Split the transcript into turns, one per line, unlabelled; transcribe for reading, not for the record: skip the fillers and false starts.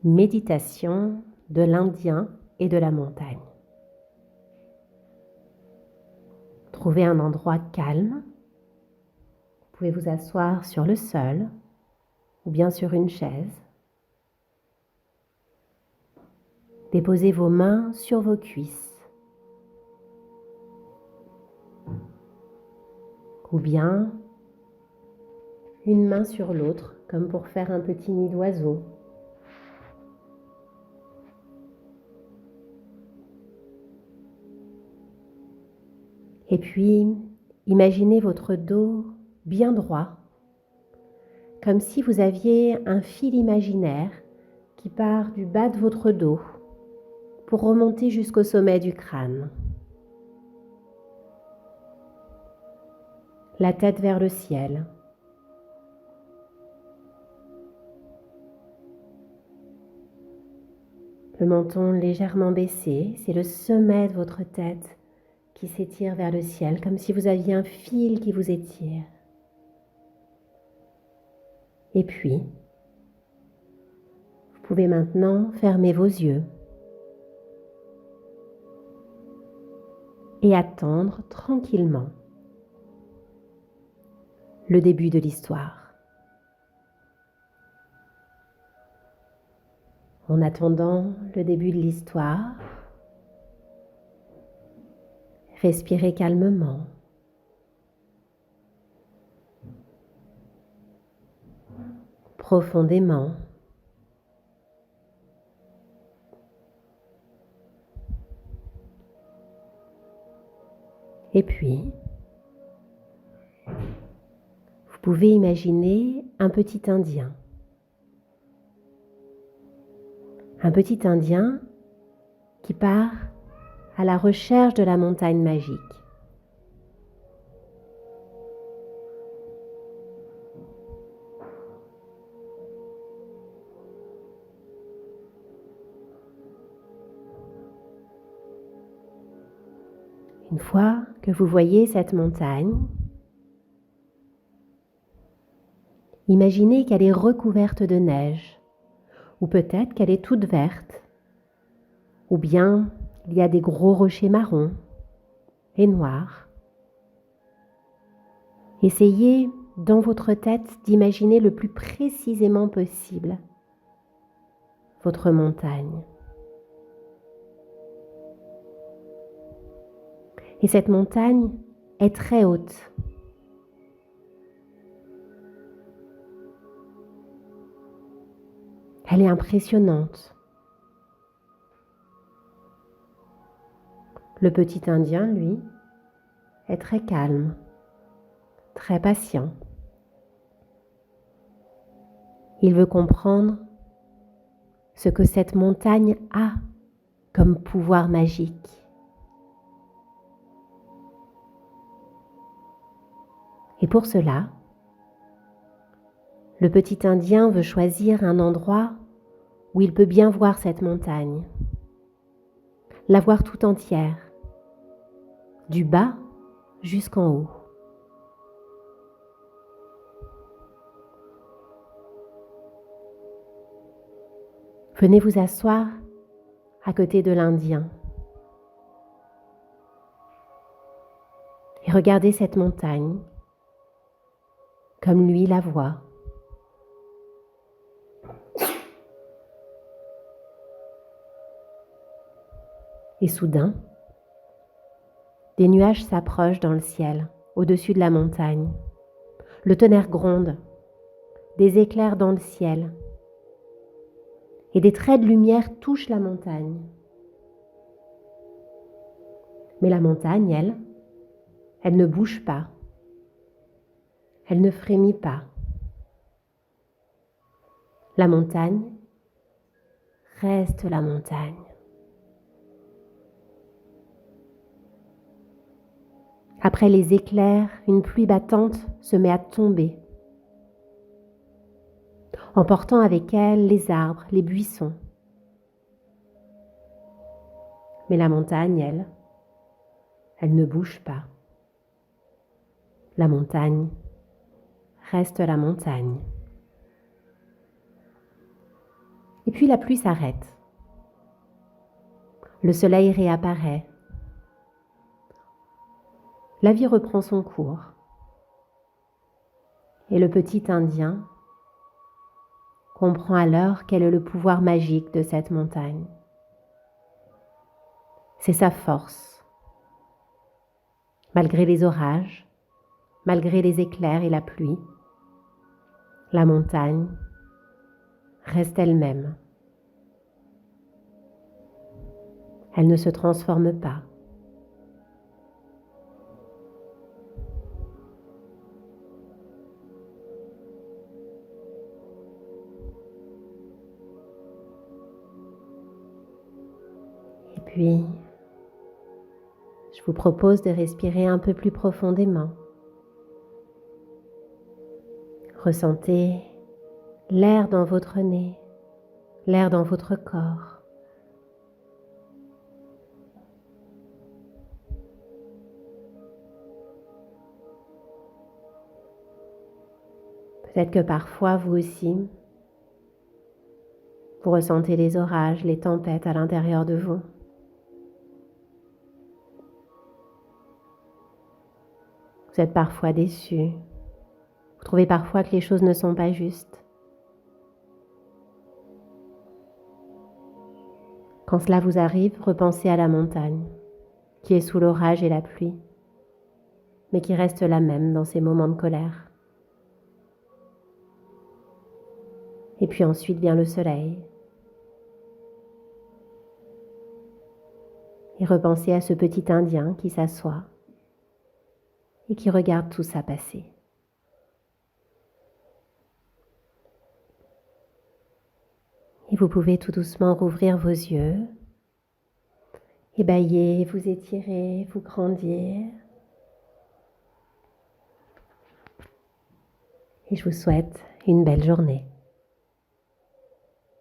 Méditation de l'Indien et de la montagne. Trouvez un endroit calme. Vous pouvez vous asseoir sur le sol ou bien sur une chaise. Déposez vos mains sur vos cuisses ou bien une main sur l'autre comme pour faire un petit nid d'oiseau. Et puis, imaginez votre dos bien droit, comme si vous aviez un fil imaginaire qui part du bas de votre dos pour remonter jusqu'au sommet du crâne. La tête vers le ciel. Le menton légèrement baissé, c'est le sommet de votre tête qui s'étire vers le ciel, comme si vous aviez un fil qui vous étire. Et puis, vous pouvez maintenant fermer vos yeux et attendre tranquillement le début de l'histoire. En attendant le début de l'histoire, respirez calmement. Profondément. Et puis, vous pouvez imaginer un petit Indien. Un petit Indien qui part à la recherche de la montagne magique. Une fois que vous voyez cette montagne, imaginez qu'elle est recouverte de neige, ou peut-être qu'elle est toute verte, ou bien il y a des gros rochers marrons et noirs. Essayez dans votre tête d'imaginer le plus précisément possible votre montagne. Et cette montagne est très haute. Elle est impressionnante. Le petit Indien, lui, est très calme, très patient. Il veut comprendre ce que cette montagne a comme pouvoir magique. Et pour cela, le petit Indien veut choisir un endroit où il peut bien voir cette montagne, la voir tout entière, du bas jusqu'en haut. Venez vous asseoir à côté de l'Indien et regardez cette montagne comme lui la voit. Et soudain, des nuages s'approchent dans le ciel, au-dessus de la montagne. Le tonnerre gronde, des éclairs dans le ciel, et des traits de lumière touchent la montagne. Mais la montagne, elle ne bouge pas. Elle ne frémit pas. La montagne reste la montagne. Après les éclairs, une pluie battante se met à tomber, emportant avec elle les arbres, les buissons. Mais la montagne, elle ne bouge pas. La montagne reste la montagne. Et puis la pluie s'arrête. Le soleil réapparaît. La vie reprend son cours. Et le petit Indien comprend alors quel est le pouvoir magique de cette montagne. C'est sa force. Malgré les orages, malgré les éclairs et la pluie, la montagne reste elle-même. Elle ne se transforme pas. Et puis, je vous propose de respirer un peu plus profondément. Ressentez l'air dans votre nez, l'air dans votre corps. Peut-être que parfois, vous aussi, vous ressentez les orages, les tempêtes à l'intérieur de vous. Vous êtes parfois déçu. Vous trouvez parfois que les choses ne sont pas justes. Quand cela vous arrive, repensez à la montagne, qui est sous l'orage et la pluie, mais qui reste la même dans ces moments de colère. Et puis ensuite vient le soleil. Et repensez à ce petit Indien qui s'assoit et qui regarde tout ça passer. Et vous pouvez tout doucement rouvrir vos yeux, ébâiller, vous étirer, vous grandir. Et je vous souhaite une belle journée.